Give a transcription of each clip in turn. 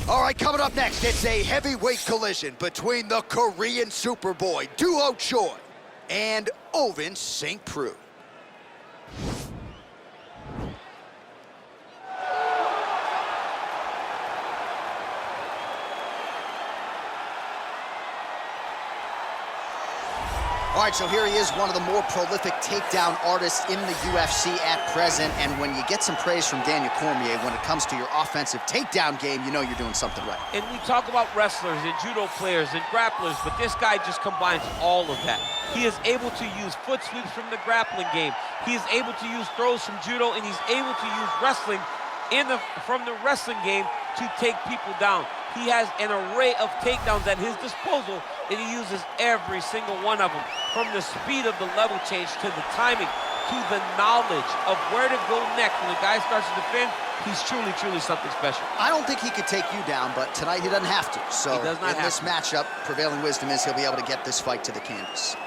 All right, coming up next, it's a heavyweight collision between the Korean Superboy duo Choi and Ovince St. Preux. All right, so here he is, one of the more prolific takedown artists in the UFC at present. And when you get some praise from Daniel Cormier when it comes to your offensive takedown game, you know you're doing something right. And we talk about wrestlers and judo players and grapplers, but this guy just combines all of that. He is able to use foot sweeps from the grappling game. He is able to use throws from judo, and he's able to use wrestling from the wrestling game to take people down. He has an array of takedowns at his disposal, and he uses every single one of them. From the speed of the level change, to the timing, to the knowledge of where to go next. When the guy starts to defend, he's truly, truly something special. I don't think he could take you down, but tonight he doesn't have to. So he does not in this matchup, prevailing wisdom is he'll be able to get this fight to the canvas.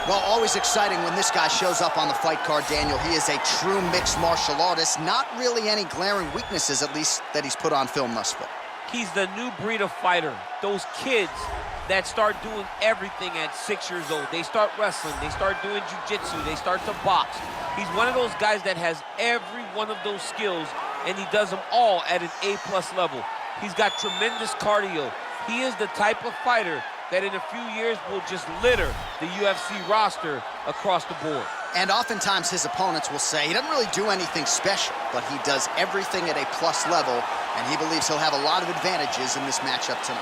Well, always exciting when this guy shows up on the fight card, Daniel. He is a true mixed martial artist. Not really any glaring weaknesses, at least, that he's put on film thus far. He's the new breed of fighter. Those kids that start doing everything at 6 years old. They start wrestling, they start doing jiu-jitsu, they start to box. He's one of those guys that has every one of those skills, and he does them all at an A+ level. He's got tremendous cardio. He is the type of fighter that in a few years will just litter the UFC roster across the board. And oftentimes his opponents will say he doesn't really do anything special, but he does everything at a plus level, and he believes he'll have a lot of advantages in this matchup tonight.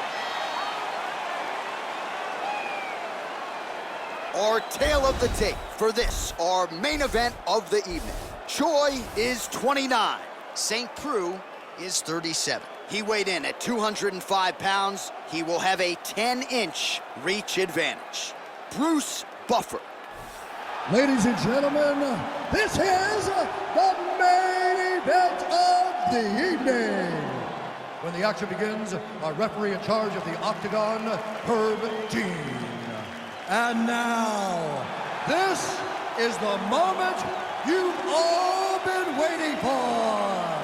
Our tale of the tape for this, our main event of the evening. Choi is 29, St. Preux is 37. He weighed in at 205 pounds. He will have a 10-inch reach advantage. Bruce Buffer. Ladies and gentlemen, this is the main event of the evening. When the action begins, our referee in charge of the Octagon, Herb Dean. And now, this is the moment you've all been waiting for.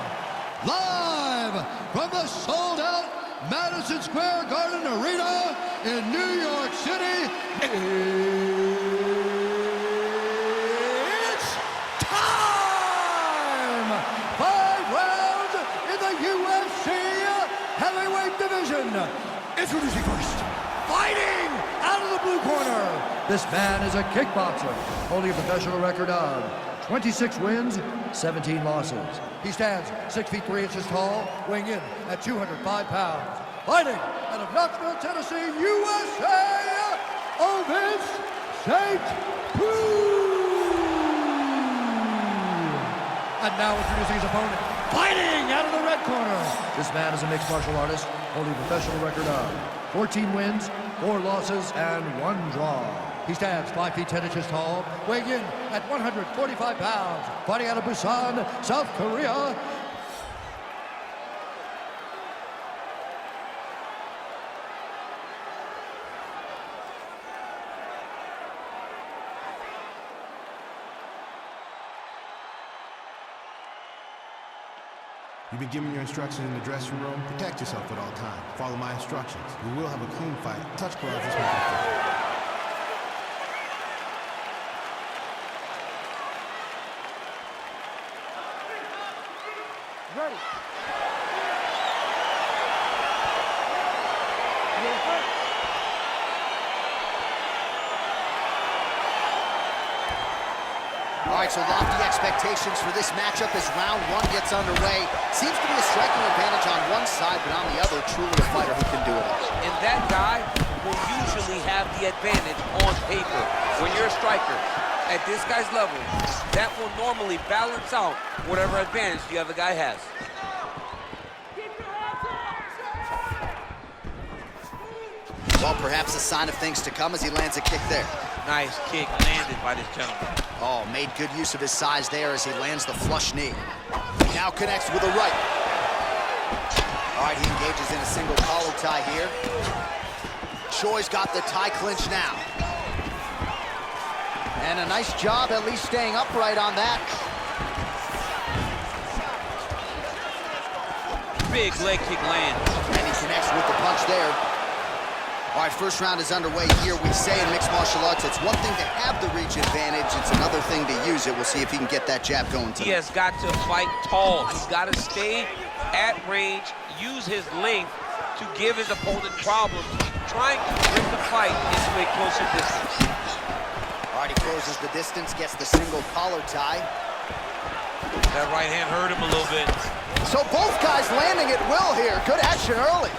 Live from the sold-out Madison Square Garden Arena in New York City, it's time! 5 rounds in the UFC heavyweight division. Introducing first, fighting out of the blue corner. This man is a kickboxer, holding a professional record of 26 wins, 17 losses. He stands 6 feet 3 inches tall, weighing in at 205 pounds. Fighting out of Knoxville, Tennessee, USA, Ovince St. Preux. And now introducing his opponent, fighting out of the red corner. This man is a mixed martial artist, holding a professional record of 14 wins, 4 losses, and 1 draw. He stands 5 feet 10 inches tall, weighing in at 145 pounds, fighting out of Busan, South Korea. You've been given your instructions in the dressing room. Protect yourself at all times. Follow my instructions. We will have a clean fight. Touch gloves, let's make it fair. Ready. All right, so lofty expectations for this matchup as round 1 gets underway. Seems to be a striking advantage on one side, but on the other, truly a fighter who can do it all. And that guy will usually have the advantage on paper. When you're a striker at this guy's level, that will normally balance out whatever advantage the other guy has. Well, perhaps a sign of things to come as he lands a kick there. Nice kick landed by this gentleman. Oh, made good use of his size there as he lands the flush knee. He now connects with a right. All right, he engages in a single collar tie here. Choi's got the tie clinch now. And a nice job at least staying upright on that. Big leg kick lands. And he connects with the punch there. All right, first round is underway here. We say in mixed martial arts, it's one thing to have the reach advantage. It's another thing to use it. We'll see if he can get that jab going tonight. He has got to fight tall. He's got to stay at range, use his length to give his opponent problems, trying to bring the fight into a closer distance. All right, he closes the distance, gets the single collar tie. That right hand hurt him a little bit. So both guys landing at will here. Good action early.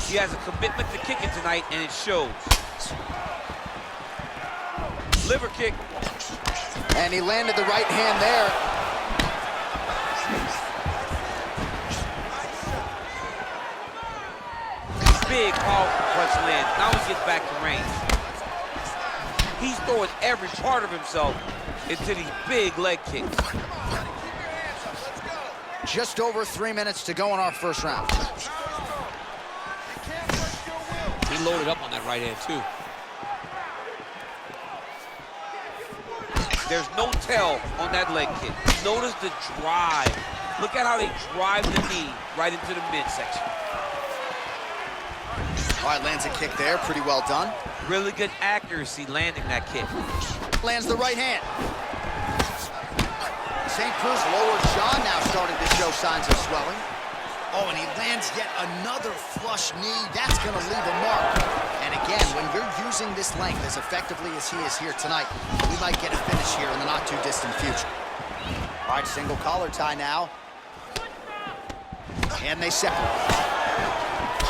He has a commitment to kicking tonight, and it shows. Liver kick. And he landed the right hand there. Big, powerful punch land. Now he gets back to range. He's throwing every part of himself into these big leg kicks. Just over 3 minutes to go in our first round. He loaded up on that right hand, too. There's no tell on that leg kick. Notice the drive. Look at how they drive the knee right into the midsection. All right, lands a kick there. Pretty well done. Really good accuracy landing that kick. Lands the right hand. St. Preux's lower jaw now starting to show signs of swelling. Oh, and he lands yet another flush knee. That's going to leave a mark. And again, when you're using this length as effectively as he is here tonight, we might get a finish here in the not-too-distant future. All right, single collar tie now. And they separate.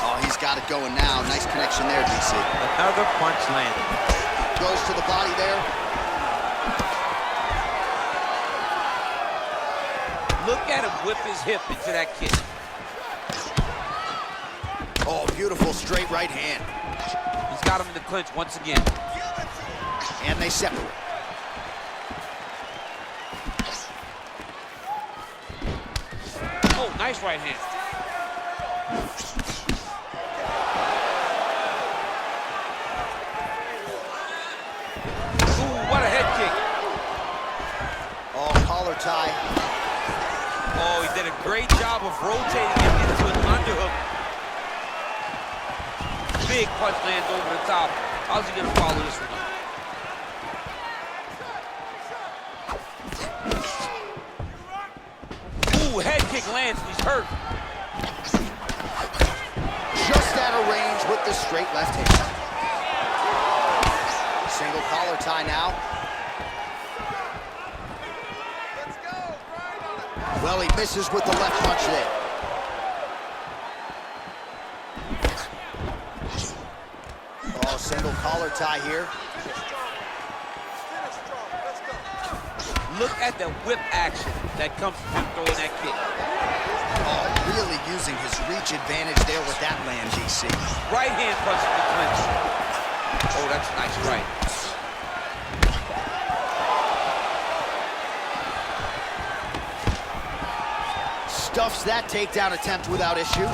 Oh, he's got it going now. Nice connection there, DC. Another punch landed. Goes to the body there. Look at him whip his hip into that kick. Oh, beautiful straight right hand. He's got him in the clinch once again. And they separate. Oh, nice right hand. Ooh, what a head kick. Oh, collar tie. Oh, he did a great job of rotating him into an underhook. Big punch lands over the top. How's he gonna follow this one up? Ooh, head kick lands and he's hurt. Just out of range with the straight left hand. Single collar tie now. Well, he misses with the left punch there. Oh, single collar tie here. Look at the whip action that comes from him throwing that kick. Oh, really using his reach advantage there with that land, DC. Right hand punch in the clinch. Oh, that's a nice right. Stuffs that takedown attempt without issue.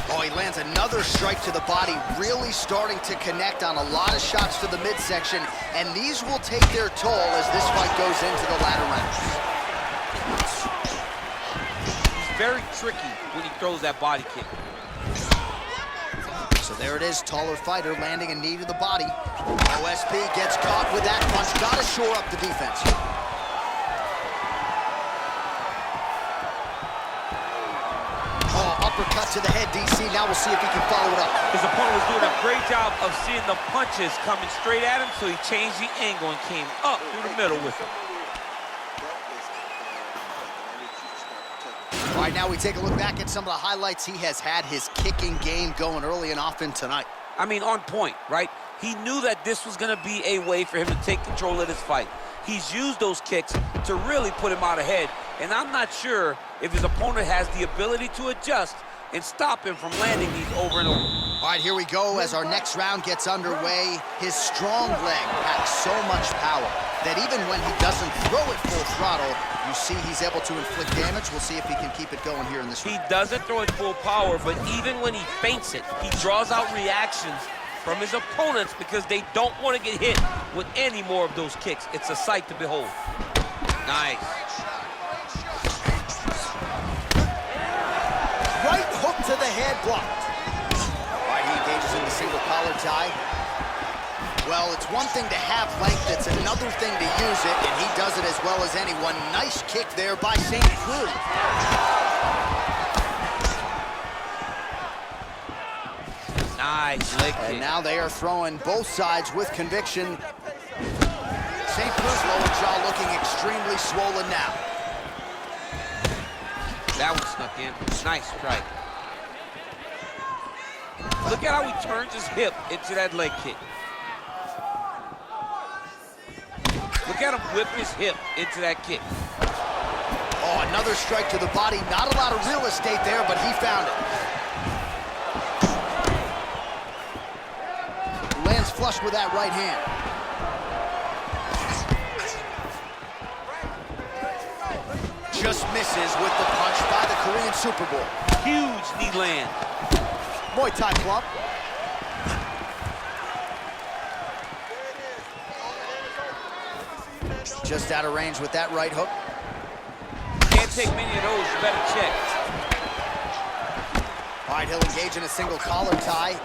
Oh, he lands another strike to the body, really starting to connect on a lot of shots to the midsection, and these will take their toll as this fight goes into the latter rounds. He's very tricky when he throws that body kick. So there it is, taller fighter landing a knee to the body. OSP gets caught with that punch, gotta shore up the defense. Uppercut to the head, DC. Now we'll see if he can follow it up. His opponent was doing a great job of seeing the punches coming straight at him, so he changed the angle and came up through the middle with him. All right, now we take a look back at some of the highlights. He has had his kicking game going early and often tonight. I mean, on point, right? He knew that this was going to be a way for him to take control of this fight. He's used those kicks to really put him out ahead, and I'm not sure if his opponent has the ability to adjust and stop him from landing these over and over. All right, here we go as our next round gets underway. His strong leg packs so much power that even when he doesn't throw it full throttle, You see he's able to inflict damage. We'll see if he can keep it going here in this round. He doesn't throw it full power, but even when he feints it, he draws out reactions from his opponents because they don't want to get hit with any more of those kicks. It's a sight to behold. Nice. Right hook to the head, blocked. All right, he engages in the single collar tie. Well, it's one thing to have length, it's another thing to use it, and he does it as well as anyone. Nice kick there by St. Preux. Nice leg kick. And now they are throwing both sides with conviction. St. Preux's lower jaw looking extremely swollen now. That one snuck in. Nice strike. Look at how he turns his hip into that leg kick. Look at him whip his hip into that kick. Oh, another strike to the body. Not a lot of real estate there, but he found it. Lands flush with that right hand. Just misses with the punch by the Korean Super Bowl. Huge knee land. Muay Thai club. Just out of range with that right hook. Can't take many of those, you better check. All right, he'll engage in a single collar tie.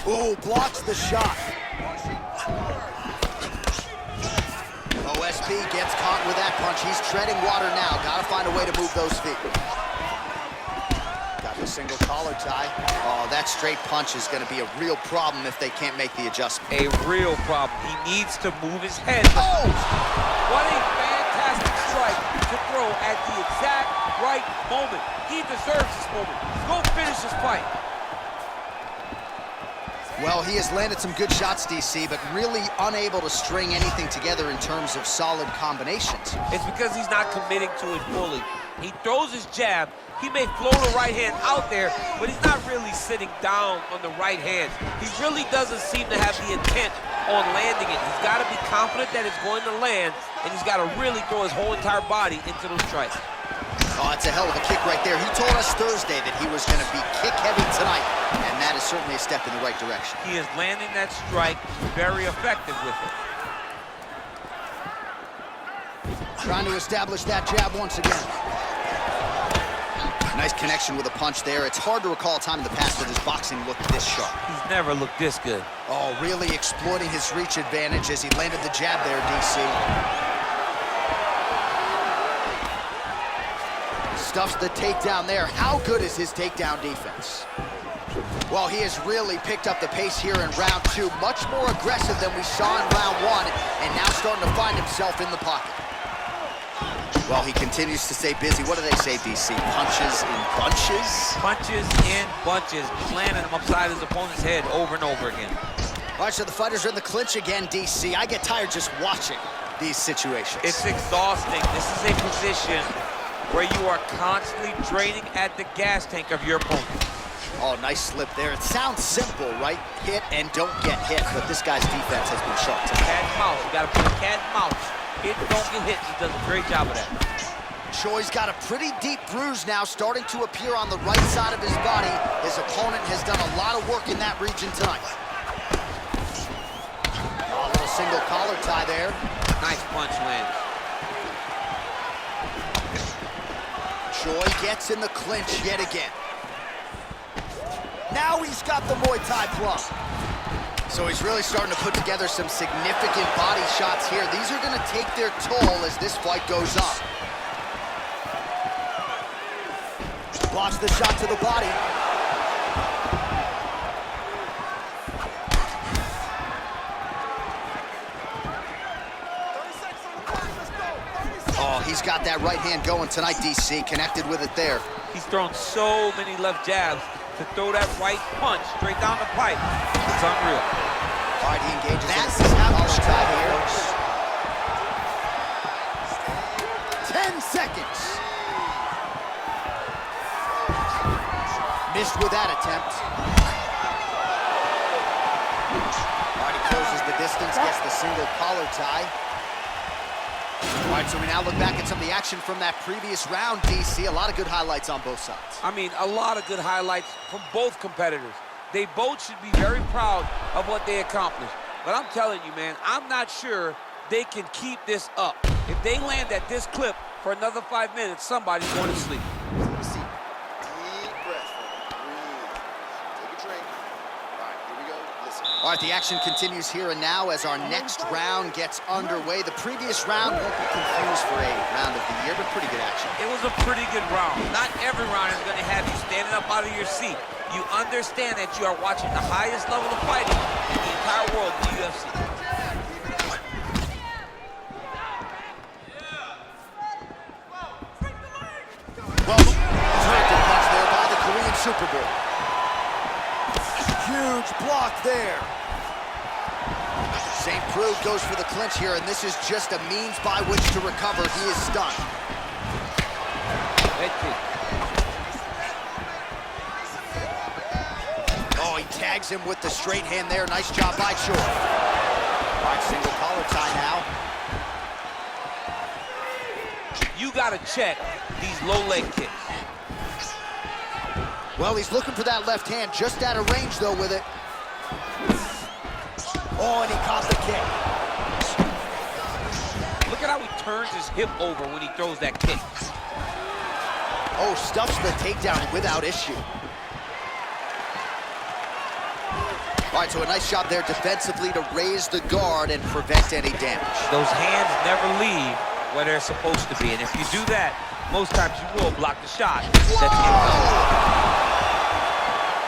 Ooh, blocks the shot. OSP gets caught with that punch. He's treading water now. Gotta find a way to move those feet. Got the single collar tie. Oh, that straight punch is gonna be a real problem if they can't make the adjustment. A real problem. He needs to move his head. Oh! What a fantastic strike to throw at the exact right moment. He deserves this moment. Go finish this fight. Well, he has landed some good shots, DC, but really unable to string anything together in terms of solid combinations. It's because he's not committing to it fully. He throws his jab. He may float a right hand out there, but he's not really sitting down on the right hand. He really doesn't seem to have the intent on landing it. He's got to be confident that it's going to land, and he's got to really throw his whole entire body into those strikes. Oh, it's a hell of a kick right there. He told us Thursday that he was going to be kick-heavy tonight, and that is certainly a step in the right direction. He is landing that strike very effective with it. Trying to establish that jab once again. Nice connection with a punch there. It's hard to recall a time in the past that his boxing looked this sharp. He's never looked this good. Oh, really exploiting his reach advantage as he landed the jab there, DC. Stuffs the takedown there. How good is his takedown defense? Well, he has really picked up the pace here in round two. Much more aggressive than we saw in round one, and now starting to find himself in the pocket. Well, he continues to stay busy. What do they say, DC? Punches in bunches? Punches in bunches. Landing him upside his opponent's head over and over again. All right, so the fighters are in the clinch again, DC. I get tired just watching these situations. It's exhausting. This is a position where you are constantly draining at the gas tank of your opponent. Oh, nice slip there. It sounds simple, right? Hit and don't get hit, but this guy's defense has been sharp tonight. Cat and mouse. You got to play cat and mouse. Hit and don't get hit. He does a great job of that. Choi's got a pretty deep bruise now starting to appear on the right side of his body. His opponent has done a lot of work in that region tonight. Oh, a little single collar tie there. Nice punch lands. Choi gets in the clinch yet again. Now he's got the Muay Thai plug. So he's really starting to put together some significant body shots here. These are going to take their toll as this fight goes on. Blocks the shot to the body. Oh, he's got that right hand going tonight, DC. Connected with it there. He's thrown so many left jabs. To throw that right punch straight down the pipe, it's unreal. All right, he engages. That's how much time here. 10 seconds. Missed with that attempt. All right, he closes the distance, gets the single collar tie. All right, so we now look back at some of the action from that previous round, DC. A lot of good highlights on both sides. I mean, a lot of good highlights from both competitors. They both should be very proud of what they accomplished. But I'm telling you, man, I'm not sure they can keep this up. If they land at this clip for another 5 minutes, somebody's going to sleep. Deep breath. Breathe. Take a drink. All right, here we go. Listen. All right, the action continues here and now as our next round gets underway. The previous round won't be confused for a round of the year, but pretty good action. It was a pretty good round. Not every round is going to have you standing up out of your seat. You understand that you are watching the highest level of fighting in the entire world in the UFC. Well, terrific punch there by the Korean Superboy. Huge block there. St. Preux goes for the clinch here, and this is just a means by which to recover. He is stunned. Head kick. Oh, he tags him with the straight hand there. Nice job by Choi. All right, single collar tie now. You got to check these low leg kicks. Well, he's looking for that left hand, just out of range, though, with it. Oh, and he caught the kick. Look at how he turns his hip over when he throws that kick. Oh, stuffs the takedown without issue. All right, so a nice job there defensively to raise the guard and prevent any damage. Those hands never leave where they're supposed to be, and if you do that, most times you will block the shot.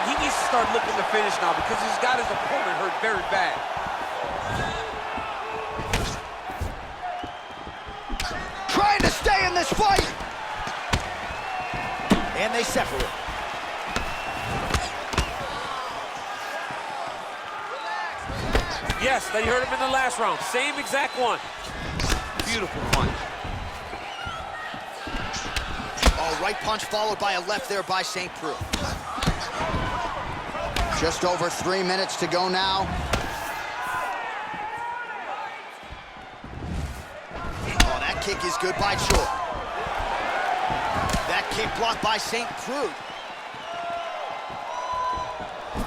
He needs to start looking to finish now because he's got his opponent hurt very bad. Trying to stay in this fight. And they separate. Yes, they hurt him in the last round. Same exact one. Beautiful punch. Oh, right punch followed by a left there by St. Preux. Just over 3 minutes to go now. Oh, that kick is good by Choi. That kick blocked by St. Preux.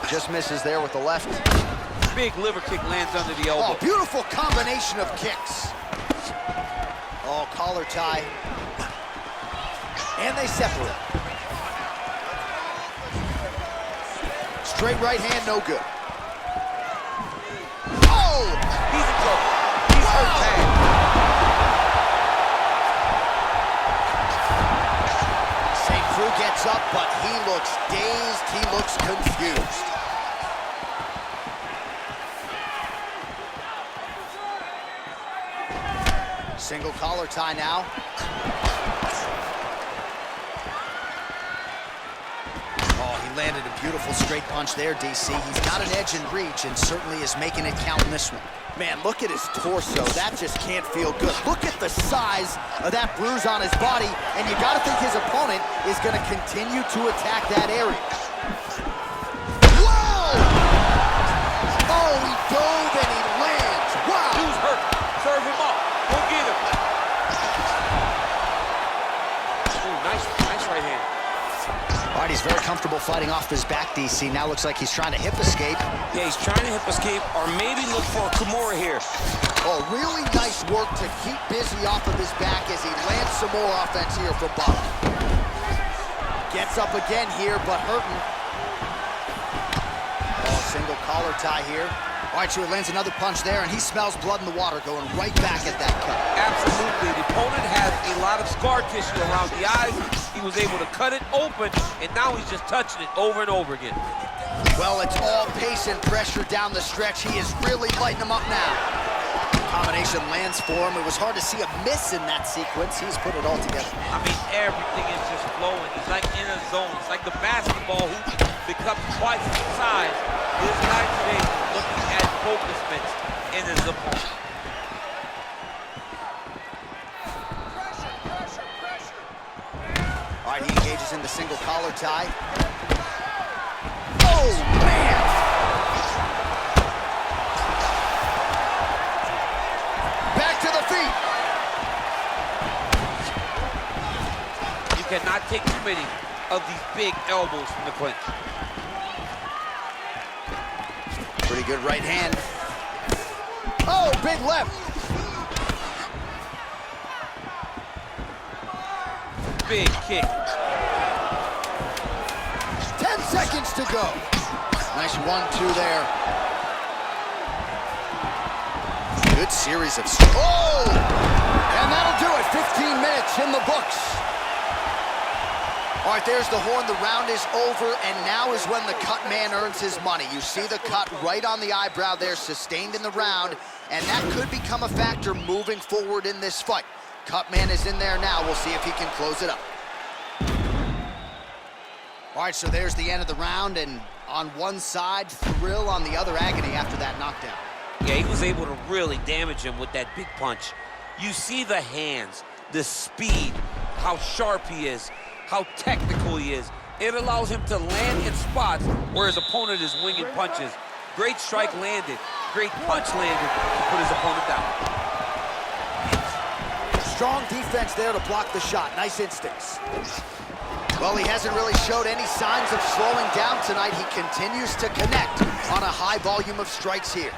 Just misses there with the left. Big liver kick lands under the elbow. Oh, beautiful combination of kicks. Oh, collar tie. And they separate. Straight right hand, no good. Oh! He's in trouble. He's hurt bad. St. Preux gets up, but he looks dazed. He looks confused. Single collar tie now. Oh, he landed a beautiful straight punch there, DC. He's got an edge in reach and certainly is making it count in this one. Man, look at his torso. That just can't feel good. Look at the size of that bruise on his body, and you gotta think his opponent is gonna continue to attack that area. Whoa! Oh, he dove and he lands. Wow! Dude's hurt. Serve him up. Go get him. Ooh, nice right hand. All right, he's very comfortable fighting off his back, DC. Now looks like he's trying to hip escape. Yeah, he's trying to hip escape or maybe look for a Kimura here. Oh, really nice work to keep busy off of his back as he lands some more offense here from bottom. Gets up again here, but hurting. Oh, single collar tie here. All right, so he lands another punch there, and he smells blood in the water going right back at that cut. Absolutely. The opponent has a lot of scar tissue around the eyes. He was able to cut it open, and now he's just touching it over and over again. Well, it's all pace and pressure down the stretch. He is really lighting him up now. Combination lands for him. It was hard to see a miss in that sequence. He's put it all together. I mean, everything is just flowing. He's like in a zone. It's like the basketball hoop becomes twice the size. This guy today is looking at focus mitts in his opponent. All right, he engages in the single collar tie. Oh, man! Back to the feet. cannot take too many of these big elbows from the clinch. Pretty good right hand. Oh, big left. Big kick. 10 seconds to go. Nice 1-2 there. Good series of... Oh! And that'll do it. 15 minutes in the books. All right, there's the horn. The round is over, and now is when the cut man earns his money. You see the cut right on the eyebrow there, sustained in the round, and that could become a factor moving forward in this fight. Cut man is in there now. We'll see if he can close it up. All right, so there's the end of the round, and on one side, thrill, on the other, agony after that knockdown. Yeah, he was able to really damage him with that big punch. You see the hands, the speed, how sharp he is, how technical he is. It allows him to land in spots where his opponent is winging punches. Great strike landed, great punch landed to put his opponent down. Strong defense there to block the shot. Nice instincts. Well, he hasn't really showed any signs of slowing down tonight. He continues to connect on a high volume of strikes here.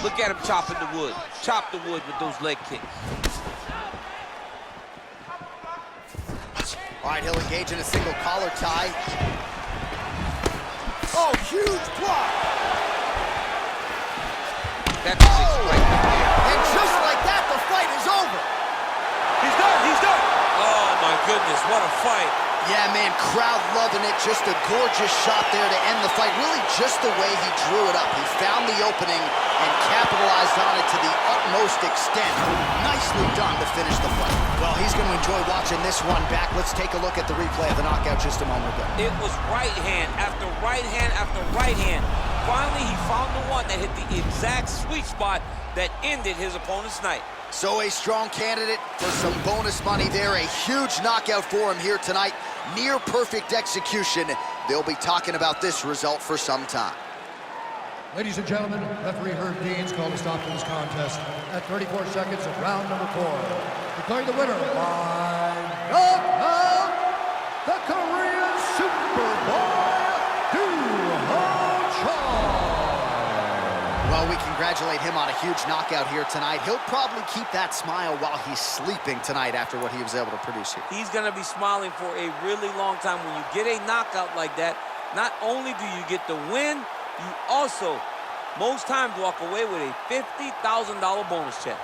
Look at him chopping the wood. Chop the wood with those leg kicks. All right, he'll engage in a single collar tie. Oh, huge block! That's a big strike right there. And just like that, the fight is over. He's done, he's done. Oh my goodness, what a fight. Yeah, man, crowd loving it. Just a gorgeous shot there to end the fight. Really just the way he drew it up. He found the opening and capitalized on it to the utmost extent. Nicely done to finish the fight. Well, he's going to enjoy watching this one back. Let's take a look at the replay of the knockout just a moment ago. It was right hand after right hand after right hand. Finally, he found the one that hit the exact sweet spot that ended his opponent's night. So a strong candidate for some bonus money there. A huge knockout for him here tonight. Near perfect execution. They'll be talking about this result for some time. Ladies and gentlemen, referee Herb Dean's called a stop to this contest at 34 seconds of round number 4. Declaring the winner by knockout, the Korean Superboy, Choi. Well, we congratulate him on a huge knockout here tonight. He'll probably keep that smile while he's sleeping tonight after what he was able to produce here. He's going to be smiling for a really long time. When you get a knockout like that, not only do you get the win, you also, most times, walk away with a $50,000 bonus check.